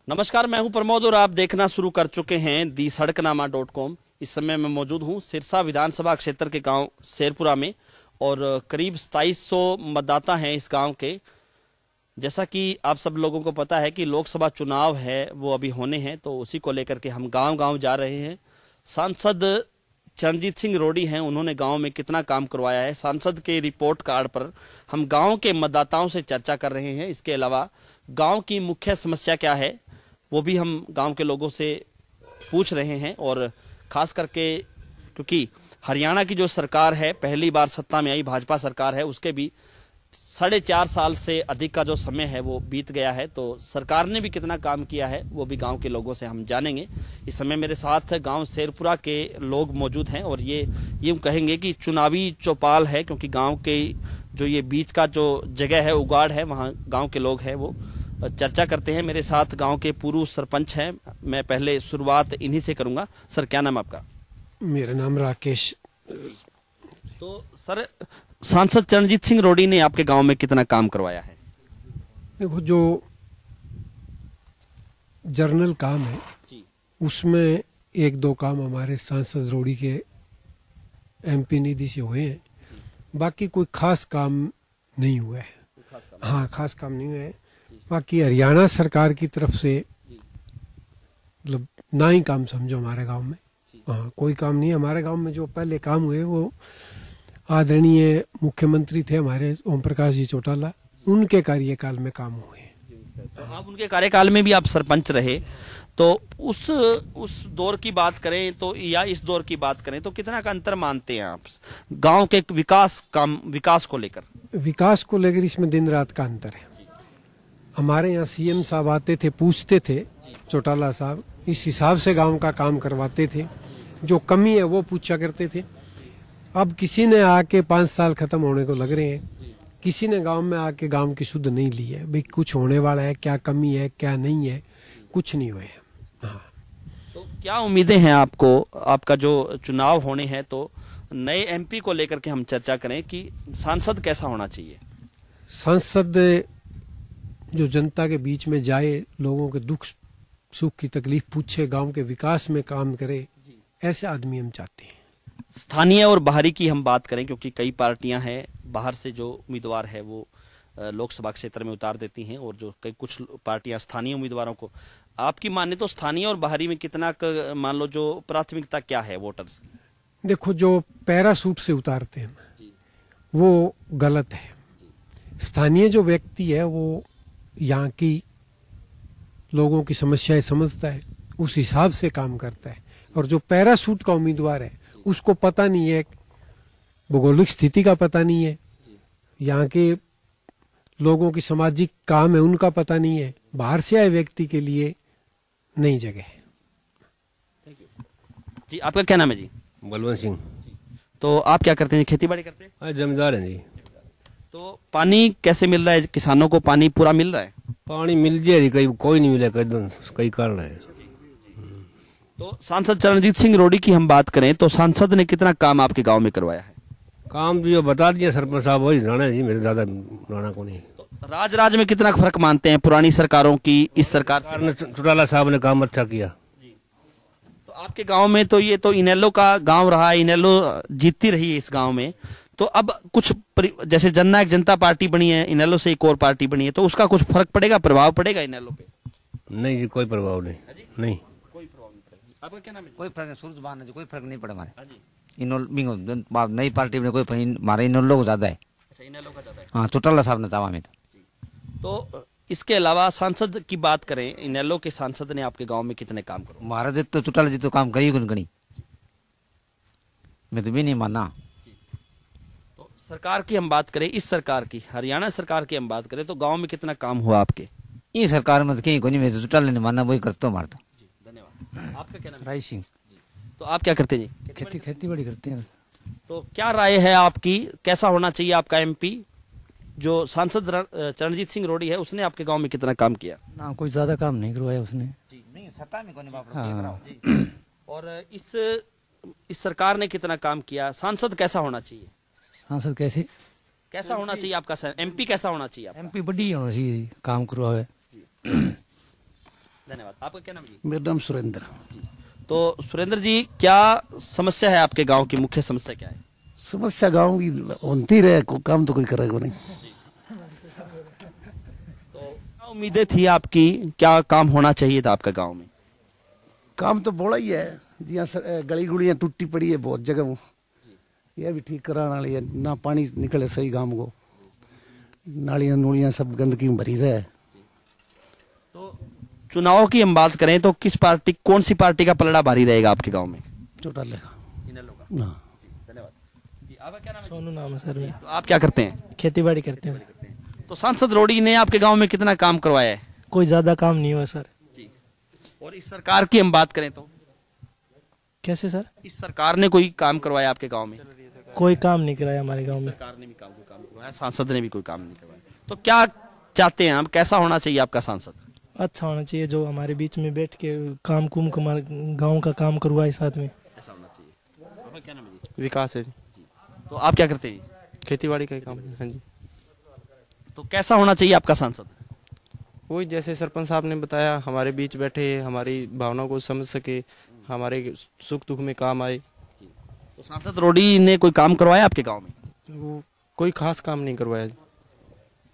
नमस्कार, मैं हूं प्रमोद और आप देखना शुरू कर चुके हैं दी सड़कनामा.com। इस समय मैं मौजूद हूं सिरसा विधानसभा क्षेत्र के गांव शेरपुरा में और करीब 2700 मतदाता हैं इस गांव के। जैसा कि आप सब लोगों को पता है कि लोकसभा चुनाव है वो अभी होने हैं, तो उसी को लेकर के हम गांव-गांव जा रहे हैं। सांसद चरणजीत सिंह रोडी हैं, उन्होंने गांव में कितना काम करवाया है, सांसद के रिपोर्ट कार्ड पर हम गांव के मतदाताओं से चर्चा कर रहे हैं। इसके अलावा गांव की मुख्य समस्या क्या है वो भी हम गांव के लोगों से पूछ रहे हैं। और खास करके क्योंकि हरियाणा की जो सरकार है, पहली बार सत्ता में आई भाजपा सरकार है, उसके भी 4.5 साल से अधिक का जो समय है वो बीत गया है, तो सरकार ने भी कितना काम किया है वो भी गांव के लोगों से हम जानेंगे। इस समय मेरे साथ गांव शेरपुरा के लोग मौजूद हैं और ये कहेंगे कि चुनावी चौपाल है, क्योंकि गांव के जो ये बीच का जो जगह है, उगाड़ है, वहाँ गांव के लोग हैं वो चर्चा करते हैं। मेरे साथ गांव के पूर्व सरपंच हैं, मैं पहले शुरुआत इन्हीं से करूंगा। सर, क्या नाम आपका? मेरा नाम राकेश। तो सर, सांसद चरणजीत सिंह रोडी ने आपके गांव में कितना काम करवाया है? देखो, जो जर्नल काम है जी, उसमें 1-2 काम हमारे सांसद रोडी के एमपी निधि से हुए हैं, बाकी कोई खास काम नहीं हुआ है। हाँ, खास काम नहीं हुआ है। बाकी हरियाणा सरकार की तरफ से मतलब ना ही काम समझो हमारे गांव में। हाँ, कोई काम नहीं है हमारे गांव में। जो पहले काम हुए वो आदरणीय मुख्यमंत्री थे हमारे ओम प्रकाश जी चौटाला, उनके कार्यकाल में काम हुए। तो आप उनके कार्यकाल में भी आप सरपंच रहे, तो उस दौर की बात करें तो या इस दौर की बात करें तो कितना का अंतर मानते हैं आप गांव के विकास को लेकर? विकास को लेकर इसमें दिन रात का अंतर है। हमारे यहाँ सीएम साहब आते थे, पूछते थे चौटाला साहब, इस हिसाब से गांव का काम करवाते थे, जो कमी है वो पूछा करते थे। अब किसी ने आके 5 साल खत्म होने को लग रहे हैं, किसी ने गांव में आके गांव की सुध नहीं ली है। भाई कुछ होने वाला है, क्या कमी है क्या नहीं है, कुछ नहीं हुए। हाँ, तो क्या उम्मीदें हैं आपको? आपका जो चुनाव होने हैं, तो नए एमपी को लेकर के हम चर्चा करें कि सांसद कैसा होना चाहिए? सांसद जो जनता के बीच में जाए, लोगों के दुख सुख की तकलीफ पूछे, गांव के विकास में काम करे, ऐसे आदमी हम चाहते हैं। स्थानीय और बाहरी की हम बात करें, क्योंकि कई पार्टियां हैं, बाहर से जो उम्मीदवार है वो लोकसभा क्षेत्र में उतार देती हैं और जो कुछ पार्टियां स्थानीय उम्मीदवारों को, आपकी माने तो स्थानीय और बाहरी में कितना मान लो जो प्राथमिकता क्या है वोटर्स? देखो, जो पैरासूट से उतारते हैं वो गलत है। स्थानीय जो व्यक्ति है वो यहाँ की लोगों की समस्याएं समझता है, उस हिसाब से काम करता है। और जो पैरासूट का उम्मीदवार है उसको पता नहीं है, भौगोलिक स्थिति का पता नहीं है, यहाँ के लोगों की सामाजिक काम है उनका पता नहीं है, बाहर से आए व्यक्ति के लिए नई जगह है। जी, आपका क्या नाम है? जी, बलवंत सिंह। तो आप क्या करते हैं? खेती बाड़ी करते हैं? जमींदार हैं जी। तो पानी कैसे मिल रहा है किसानों को? पानी पूरा मिल रहा है? पानी मिल जाए, कहीं कोई नहीं मिला, कई कारण है। तो सांसद चरणजीत सिंह रोडी की हम बात करें तो सांसद ने कितना काम आपके गांव में करवाया है? काम जो बता दिया सरपंच साहब वही राणा जी, मेरे दादा राणा को नहीं। तो राज में कितना फर्क मानते हैं पुरानी सरकारों की इस सरकार से? चौटाला साहब ने काम अच्छा किया। तो आपके गांव में तो ये तो इनेलो का गांव रहा है, इनेलो जीतती रही है इस गांव में, तो अब कुछ जैसे जननायक जनता पार्टी बनी है, इनेलो से एक और पार्टी बनी है, तो उसका कुछ फर्क पड़ेगा, प्रभाव पड़ेगा इनेलो पे? नहीं जी, कोई प्रभाव नहीं। नहीं, कोई प्रभाव नहीं पड़ेगा। आपका क्या नाम है? कोई फर्क नहीं, सूरज बान है, कोई फर्क नहीं पड़ा हमारे। नई पार्टी में कोई हमारे इनेलो को ज्यादा है। अच्छा, इनेलो का ज्यादा है। हाँ, चौटाला साहब ने चावा में तो इसके अलावा सांसद की बात करें, इनेलो के सांसद ने आपके गांव में कितने काम करो? महाराज तो चौटाला जी तो काम करी गणी, मैं तो भी नहीं माना। तो सरकार की हम बात करें, इस सरकार की, हरियाणा सरकार की हम बात करें, तो गांव में कितना काम हुआ आपके? ये सरकार में तो कहीं कोई, मैं तो चौटाला ने माना, वही करता हूँ मारता। धन्यवाद। आपका क्या नाम है? राय सिंह। तो आप क्या करते हैं जी? खेती बाड़ी करते हैं। तो क्या राय है आपकी, कैसा होना चाहिए आपका एमपी? जो सांसद चरणजीत सिंह रोडी है, उसने आपके गांव में कितना काम किया? ना, कोई ज्यादा काम नहीं करवाया उसने। नहीं, सत्ता में कोई हाँ। और इस सरकार ने कितना काम किया? सांसद कैसा होना चाहिए? सांसद कैसा होना चाहिए आपका एमपी? कैसा होना चाहिए आपका? एमपी बड़ी होना चाहिए, काम करवाए। धन्यवाद। आपका क्या नाम जी? मेरा नाम सुरेंद्र। तो सुरेंद्र जी, क्या समस्या है आपके गांव की? मुख्य समस्या क्या है? समस्या गांव की होती रहे, काम तो कोई करेगा नहीं। तो क्या उम्मीदें थी आपकी, क्या काम होना चाहिए था आपका गांव में? काम तो बोला ही है, जिया गली गुड़ियां टूटी पड़ी है बहुत जगह, यह भी ठीक कराने वाली है। ना पानी निकले सही गांव को, नालियां नूलियां सब गंदगी में भरी रहे। तो चुनाव की हम बात करें तो किस पार्टी, कौन सी पार्टी का पलड़ा भारी रहेगा आपके गांव में? चौटालेगा। हाँ। धन्यवाद जी। आपका क्या नाम है? सोनू नाम है सर मेरा। तो आप क्या करते हैं? खेती बाड़ी करते हैं। तो सांसद रोडी ने आपके गांव में कितना काम करवाया है? कोई ज्यादा काम नहीं हुआ सर। जी। और इस सरकार की हम बात करें तो कैसे सर? इस सरकार ने कोई काम करवाया आपके गांव में? कोई काम नहीं कराया हमारे गांव में। सरकार ने भी काम करवाया, सांसद ने भी कोई काम नहीं करवाया। तो क्या चाहते हैं आप, कैसा होना चाहिए आपका सांसद? अच्छा होना चाहिए, जो हमारे बीच में बैठ के काम कुम हमारे गाँव का काम करवाए साथ में। ऐसा होना चाहिए। आपका क्या नाम है जी? विकास है जी। तो आप क्या करते हैं? खेती बाड़ी का ही काम है। हाँ जी। तो कैसा होना चाहिए आपका सांसद? वही जैसे सरपंच साहब ने बताया, हमारे बीच बैठे, हमारी भावनाओं को समझ सके, हमारे सुख दुख में काम आए। तो सांसद रोडी ने कोई काम करवाया आपके गांव में? वो कोई खास काम नहीं करवाया जी।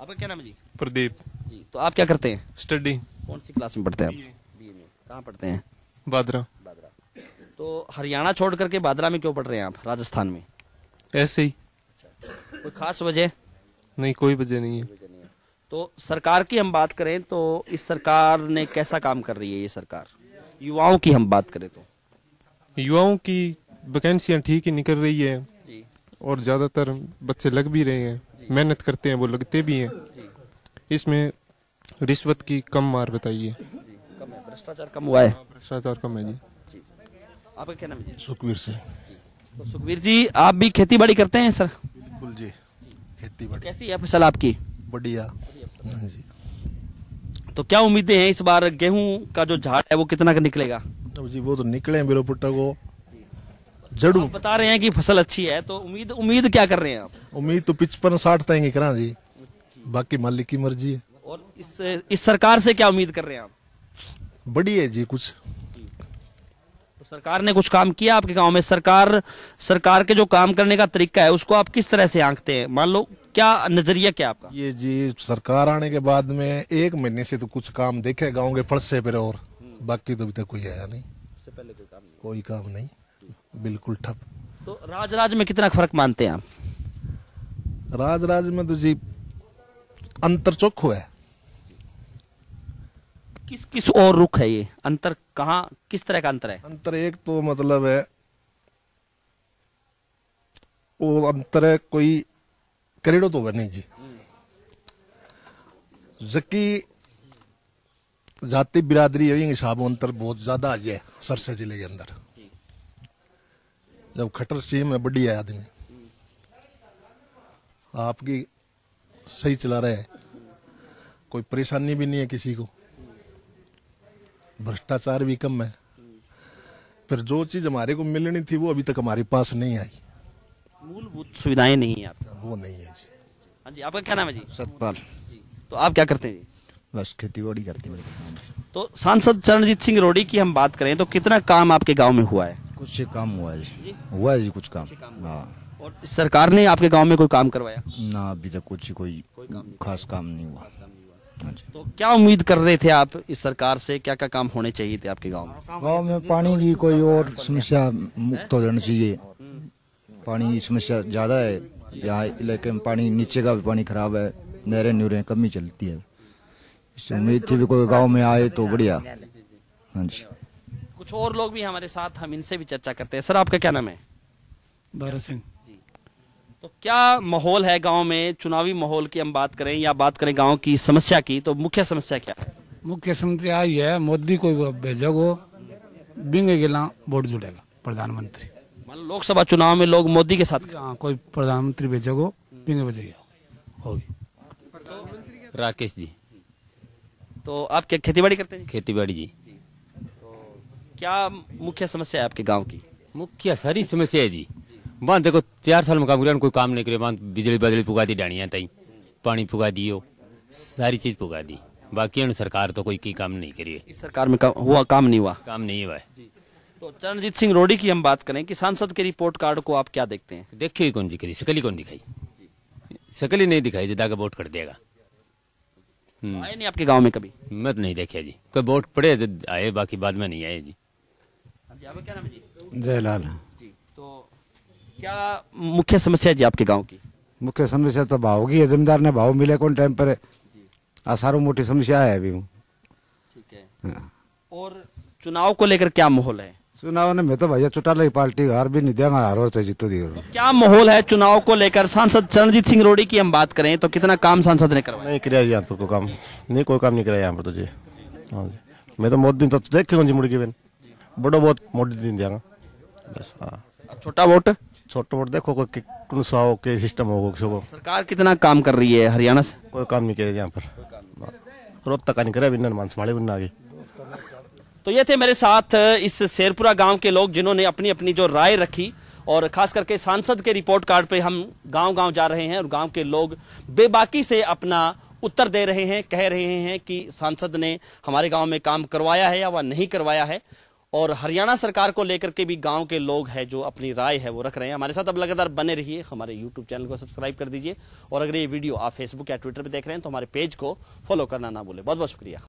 आपका क्या नाम है जी? प्रदीप जी। तो आप क्या करते हैं? स्टडी कौन सी क्लास में पढ़ते हैं आप? बीए में। कहाँ पढ़ते हैं? बादरा। तो हरियाणा छोड़ करके बादरा में क्यों पढ़ रहे हैं आप, राजस्थान में? ऐसे ही, कोई खास वजह? नहीं कोई वजह नहीं है। तो सरकार की हम बात करें तो इस सरकार ने कैसा काम कर रही है ये सरकार? युवाओं की हम बात करें तो युवाओं की वैकेंसियां ठीक ही निकल रही है जी। और ज्यादातर बच्चे लग भी रहे हैं, मेहनत करते हैं वो लगते भी हैं। इसमें रिश्वत की कम मार बताइए। कम है, भ्रष्टाचार कम हुआ है। भ्रष्टाचार कम है जी। आपका क्या नाम है जी? सुखवीर से। तो सुखवीर जी, आप भी खेती बाड़ी करते हैं सर? बिल्कुल जी, खेती बाड़ी कैसी है फसल आपकी? बढ़िया। हाँ जी। तो क्या उम्मीदें हैं इस बार? गेहूं का जो झाड़ है वो कितना का निकलेगा? अब जी वो तो निकले हैं बिरोपुट्टा को जड़ू। आप बता रहे हैं कि फसल अच्छी है, तो उम्मीद क्या कर रहे हैं आप? उम्मीद तो 55-60 तक करा जी, बाकी मालिक की मर्जी है। और इस सरकार से क्या उम्मीद कर रहे हैं आप? बड़ी है जी कुछ। तो सरकार ने कुछ काम किया आपके गांव में? सरकार के जो काम करने का तरीका है उसको आप किस तरह से आंकते हैं? मान लो, क्या नजरिया क्या आपका? ये जी सरकार आने के बाद में 1 महीने से तो कुछ काम देखे गांव के फलसे पर, और बाकी तो अभी तक कोई आया नहीं। उससे पहले कोई काम नहीं, बिल्कुल ठप। तो राज में कितना फर्क मानते हैं आप? राज में तो जी अंतर चोखो है। किस और रुख है ये अंतर? कहाँ, किस तरह का अंतर है? अंतर एक तो मतलब है, वो अंतर है कोई करेड़ो तो नहीं जी। जबकि जाति बिरादरी है हिसाब अंतर बहुत ज्यादा आ जाए सरसा जिले के अंदर। जब खटर सीम में बढ़िया है आदमी, आपकी सही चला रहा है, कोई परेशानी भी नहीं है किसी को, भ्रष्टाचार भी कम है। फिर जो चीज हमारे को मिलनी थी वो अभी तक हमारे पास नहीं आई। मूलभूत सुविधाएं नहीं है आपका? वो नहीं है जी। हाँ जी। आपका क्या नाम है जी? सतपाल। तो आप क्या करते हैं जी? बस खेती बाड़ी करते हैं। तो सांसद चरणजीत सिंह रोडी की हम बात करें तो कितना काम आपके गांव में हुआ है? कुछ से काम हुआ है जी, हुआ है जी कुछ काम। हाँ। और इस सरकार ने आपके गांव में कोई काम करवाया? ना अभी तक कुछ कोई खास काम नहीं हुआ। हाँ जी। तो क्या उम्मीद कर रहे थे आप इस सरकार से? क्या क्या काम होने चाहिए थे आपके गांव में? गाँव में पानी की कोई और समस्या मुक्त हो जानी चाहिए। पानी की समस्या ज्यादा है यहाँ इलाके में, पानी नीचे का भी पानी खराब है, नहरें नुहरें कम ही चलती है। इससे उम्मीद थी भी कोई गाँव में आए तो बढ़िया। हाँ जी। कुछ और लोग भी हमारे साथ, हम इनसे भी चर्चा करते हैं। सर, आपका क्या नाम है? भरत सिंह। तो क्या माहौल है गांव में? चुनावी माहौल की हम बात करें या बात करें गांव की समस्या की, तो मुख्य समस्या क्या है? मुख्य समस्या आई है, मोदी को भेजोगो बिंगे गिला वोट जुड़ेगा प्रधानमंत्री। मान लो लोकसभा चुनाव में लोग मोदी के साथ, हाँ, कोई प्रधानमंत्री भेजोगो बिंगे बजेगा होगी। राकेश जी। तो आप क्या खेती बाड़ी करते हैं? खेती बाड़ी जी। क्या मुख्य समस्या है आपके गांव की? मुख्य सारी समस्या है जी। वहाँ देखो 4 साल में काम किया, कोई काम नहीं करे। वहाँ बिजली पुगा दी, डाणियाँ तई पानी पुगा दियो, सारी चीज पुगा दी। बाकी इन सरकार तो कोई की काम नहीं करी है। इस सरकार में काम नहीं हुआ। काम नहीं हुआ है। तो चरणजीत सिंह रोडी की हम बात करें कि सांसद के रिपोर्ट कार्ड को आप क्या देखते हैं? देखे ही कौन सी करी, शकल ही कौन दिखाई, शकल ही नहीं दिखाई, जिदा का वोट कर देगा। आए नहीं आपके गांव में कभी? मैं तो नहीं देखा जी, कोई वोट पड़े तो आए, बाकी बाद में नहीं आए जी। आपका क्या नाम है जी? जयलाल जी। तो क्या मुख्य समस्या है जी आपके गांव की? मुख्य समस्या तो भाव की है, जमींदार ने भाव मिले कौन टाइम पर, सारो मोटी समस्या है अभी। ठीक है। और चुनाव को लेकर क्या माहौल है? चुनाव ने मैं तो भैया चुटाला की पार्टी हार भी नहीं देगा, हारो चाहे जीतो दी। क्या माहौल है चुनाव को लेकर? सांसद चरणजीत सिंह रोडी की हम बात करें तो कितना काम सांसद ने करवाया? नहीं किया यहाँ तो कोई काम नहीं, कोई काम नहीं कराया यहाँ पर तो जी। हाँ जी, मैं तो मोदी तो देखे जी मुड़ के बड़ो बहुत मोदी दिन देगा बस। हाँ, छोटा वोट देखो कोई कौन सा हो के सिस्टम होगा। सरकार कितना काम कर रही है हरियाणा से? कोई काम नहीं किया यहाँ पर, रोज तक नहीं करे बिना मान संभाले बिना आगे। तो ये थे मेरे साथ इस शेरपुरा गांव के लोग जिन्होंने अपनी अपनी जो राय रखी, और खास करके सांसद के रिपोर्ट कार्ड पे हम गांव-गांव जा रहे हैं और गांव के लोग बेबाकी से अपना उत्तर दे रहे हैं, कह रहे हैं कि सांसद ने हमारे गांव में काम करवाया है या वह नहीं करवाया है। और हरियाणा सरकार को लेकर के भी गांव के लोग हैं जो अपनी राय है वो रख रहे हैं। हमारे साथ अब लगातार बने रहिए, हमारे YouTube चैनल को सब्सक्राइब कर दीजिए, और अगर ये वीडियो आप फेसबुक या ट्विटर पर देख रहे हैं तो हमारे पेज को फॉलो करना ना भूलें। बहुत बहुत शुक्रिया।